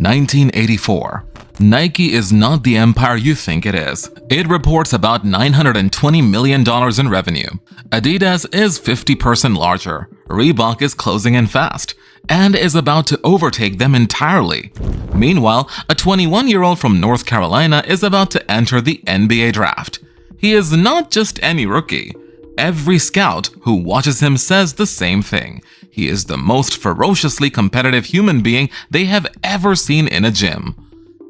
1984. Nike is not the empire you think it is. It reports about $920 million in revenue. Adidas is 50% larger. Reebok is closing in fast and is about to overtake them entirely. Meanwhile, a 21-year-old from North Carolina is about to enter the NBA draft. He is not just any rookie. Every scout who watches him says the same thing. He is the most ferociously competitive human being they have ever seen in a gym.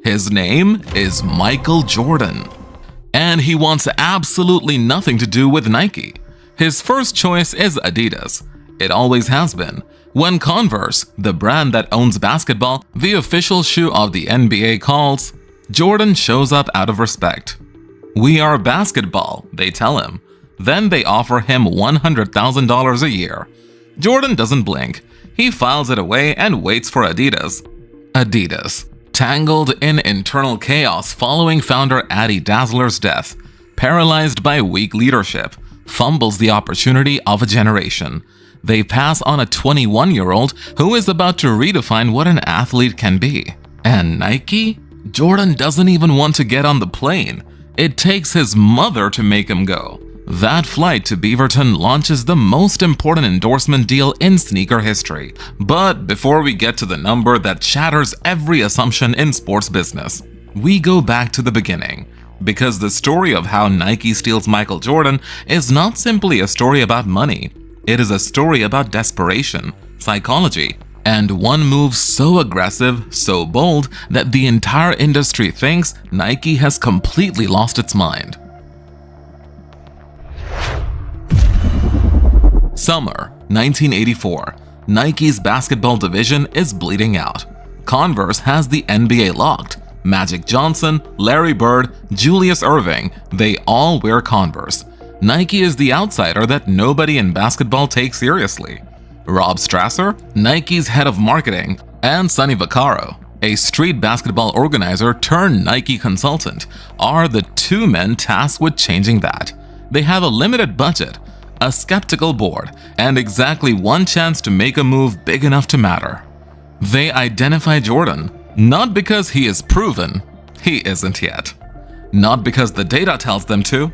His name is Michael Jordan. And he wants absolutely nothing to do with Nike. His first choice is Adidas. It always has been. When Converse, the brand that owns basketball, the official shoe of the NBA, calls, Jordan shows up out of respect. "We are basketball," they tell him. Then they offer him $100,000 a year. Jordan doesn't blink. He files it away and waits for Adidas. Adidas, tangled in internal chaos following founder Adi Dassler's death, paralyzed by weak leadership, fumbles the opportunity of a generation. They pass on a 21-year-old who is about to redefine what an athlete can be. And Nike? Jordan doesn't even want to get on the plane. It takes his mother to make him go. That flight to Beaverton launches the most important endorsement deal in sneaker history. But before we get to the number that shatters every assumption in sports business, we go back to the beginning. Because the story of how Nike steals Michael Jordan is not simply a story about money. It is a story about desperation, psychology, and one move so aggressive, so bold, that the entire industry thinks Nike has completely lost its mind. Summer 1984. Nike's basketball division is bleeding out. Converse has the NBA locked. Magic Johnson, Larry Bird, Julius Erving, they all wear Converse. Nike is the outsider that nobody in basketball takes seriously. Rob Strasser, Nike's head of marketing, and Sonny Vaccaro, a street basketball organizer turned Nike consultant, are the two men tasked with changing that. They have a limited budget, a skeptical board, and exactly one chance to make a move big enough to matter. They identify Jordan, not because he is proven, he isn't yet. Not because the data tells them to,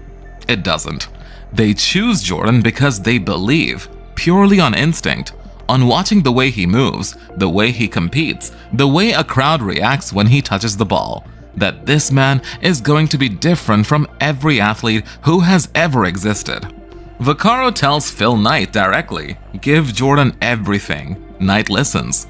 it doesn't. They choose Jordan because they believe, purely on instinct, on watching the way he moves, the way he competes, the way a crowd reacts when he touches the ball, that this man is going to be different from every athlete who has ever existed. Vaccaro tells Phil Knight directly, "Give Jordan everything." Knight listens.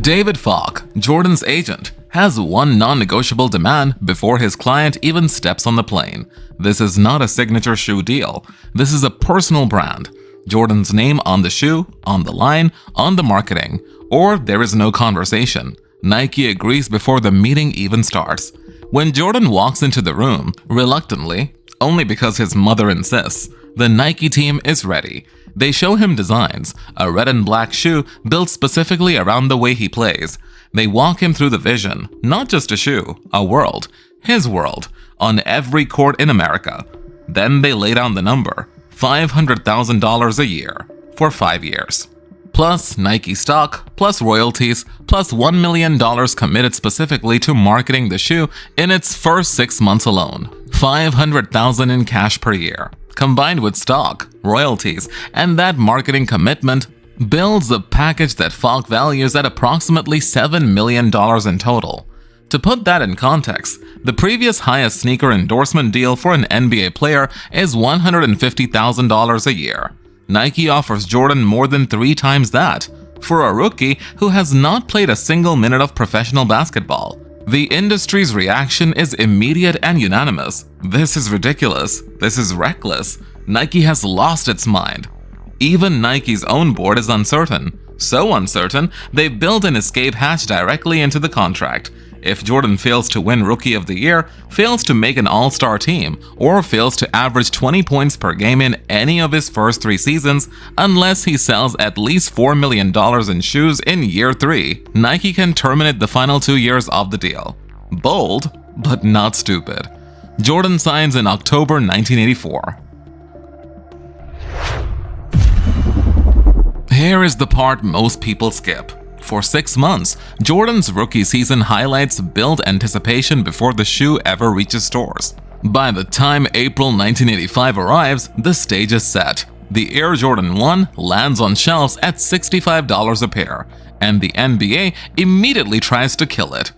David Falk, Jordan's agent, has one non-negotiable demand before his client even steps on the plane. This is not a signature shoe deal. This is a personal brand. Jordan's name on the shoe, on the line, on the marketing, or there is no conversation. Nike agrees before the meeting even starts. When Jordan walks into the room, reluctantly, only because his mother insists, the Nike team is ready. They show him designs, a red and black shoe built specifically around the way he plays. They walk him through the vision, not just a shoe, a world, his world, on every court in America. Then they lay down the number, $500,000 a year, for 5 years. Plus Nike stock, plus royalties, plus $1 million committed specifically to marketing the shoe in its first 6 months alone. $500,000 in cash per year, combined with stock, royalties, and that marketing commitment, builds a package that Falk values at approximately $7 million in total. To put that in context, the previous highest sneaker endorsement deal for an NBA player is $150,000 a year. Nike offers Jordan more than 3 times that, for a rookie who has not played a single minute of professional basketball. The industry's reaction is immediate and unanimous. This is ridiculous. This is reckless. Nike has lost its mind. Even Nike's own board is uncertain. So uncertain, they built an escape hatch directly into the contract. If Jordan fails to win Rookie of the Year, fails to make an all-star team, or fails to average 20 points per game in any of his first 3 seasons, unless he sells at least $4 million in shoes in year 3, Nike can terminate the final 2 years of the deal. Bold, but not stupid. Jordan signs in October 1984. Here is the part most people skip. For 6 months, Jordan's rookie season highlights build anticipation before the shoe ever reaches stores. By the time April 1985 arrives, the stage is set. The Air Jordan 1 lands on shelves at $65 a pair, and the NBA immediately tries to kill it.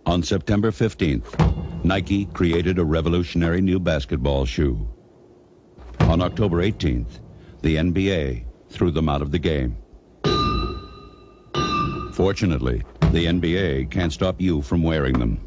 On September 15th, Nike created a revolutionary new basketball shoe. On October 18th, the NBA threw them out of the game. Fortunately, the NBA can't stop you from wearing them.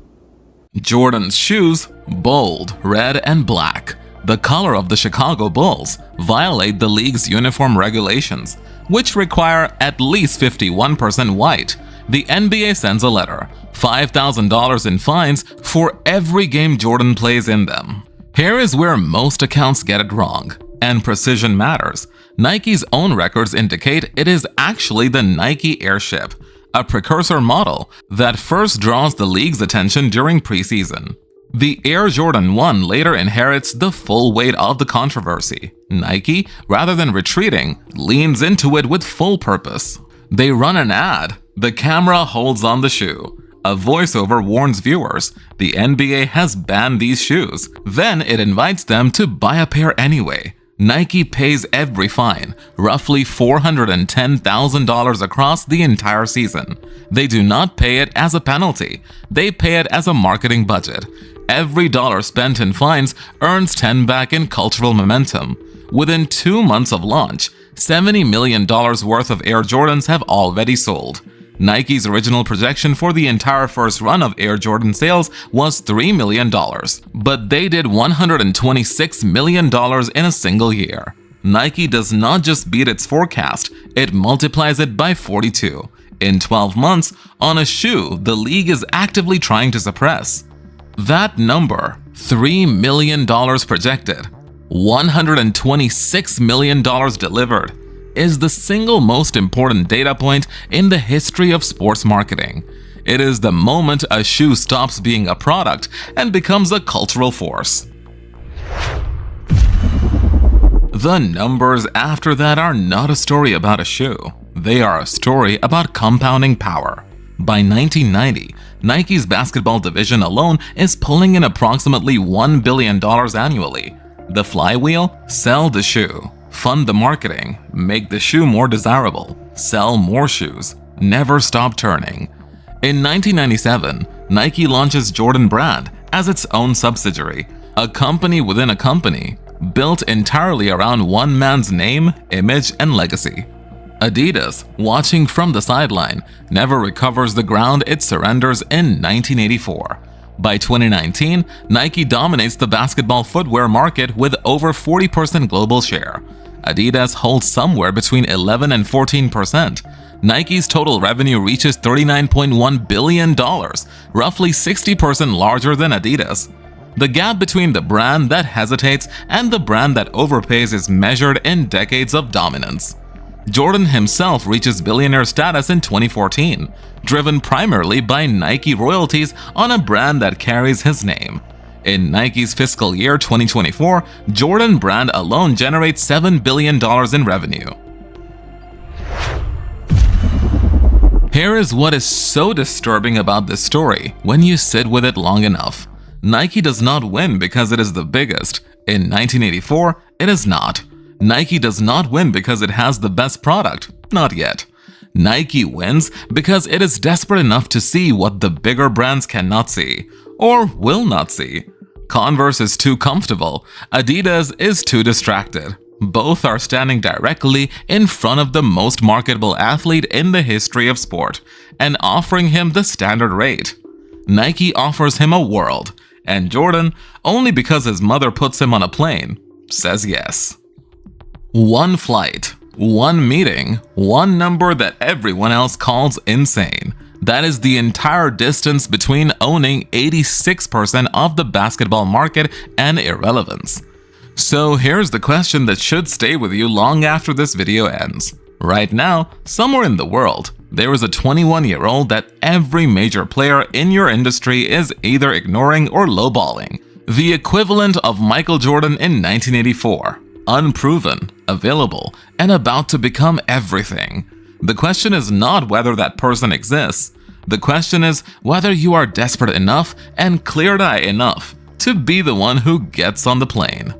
Jordan's shoes, bold, red and black, the color of the Chicago Bulls, violate the league's uniform regulations, which require at least 51% white. The NBA sends a letter, $5,000 in fines for every game Jordan plays in them. Here is where most accounts get it wrong, and precision matters. Nike's own records indicate it is actually the Nike Airship, a precursor model that first draws the league's attention during preseason. The Air Jordan 1 later inherits the full weight of the controversy. Nike, rather than retreating, leans into it with full purpose. They run an ad. The camera holds on the shoe. A voiceover warns viewers the NBA has banned these shoes. Then it invites them to buy a pair anyway. Nike pays every fine, roughly $410,000 across the entire season. They do not pay it as a penalty. They pay it as a marketing budget. Every dollar spent in fines earns 10 back in cultural momentum. Within 2 months of launch, $70 million worth of Air Jordans have already sold. Nike's original projection for the entire first run of Air Jordan sales was $3 million, but they did $126 million in a single year. Nike does not just beat its forecast, it multiplies it by 42. In 12 months, on a shoe the league is actively trying to suppress. That number, $3 million projected, $126 million delivered, is the single most important data point in the history of sports marketing. It is the moment a shoe stops being a product and becomes a cultural force. The numbers after that are not a story about a shoe. They are a story about compounding power. By 1990, Nike's basketball division alone is pulling in approximately $1 billion annually. The flywheel? Sell the shoe. Fund the marketing, make the shoe more desirable, sell more shoes, never stop turning. In 1997, Nike launches Jordan Brand as its own subsidiary, a company within a company, built entirely around one man's name, image, and legacy. Adidas, watching from the sideline, never recovers the ground it surrenders in 1984. By 2019, Nike dominates the basketball footwear market with over 40% global share. Adidas holds somewhere between 11 and 14%. Nike's total revenue reaches $39.1 billion, roughly 60% larger than Adidas. The gap between the brand that hesitates and the brand that overpays is measured in decades of dominance. Jordan himself reaches billionaire status in 2014, driven primarily by Nike royalties on a brand that carries his name. In Nike's fiscal year 2024, Jordan Brand alone generates $7 billion in revenue. Here is what is so disturbing about this story when you sit with it long enough. Nike does not win because it is the biggest. In 1984, it is not. Nike does not win because it has the best product. Not yet. Nike wins because it is desperate enough to see what the bigger brands cannot see, or will not see. Converse is too comfortable. Adidas is too distracted. Both are standing directly in front of the most marketable athlete in the history of sport and offering him the standard rate. Nike offers him a world, and Jordan, only because his mother puts him on a plane, says yes. One flight, one meeting, one number that everyone else calls insane. That is the entire distance between owning 86% of the basketball market and irrelevance. So here's the question that should stay with you long after this video ends. Right now, somewhere in the world, There is a 21-year-old that every major player in your industry is either ignoring or lowballing. The equivalent of Michael Jordan in 1984. Unproven, available, and about to become everything. The question is not whether that person exists. The question is whether you are desperate enough and clear-eyed enough to be the one who gets on the plane.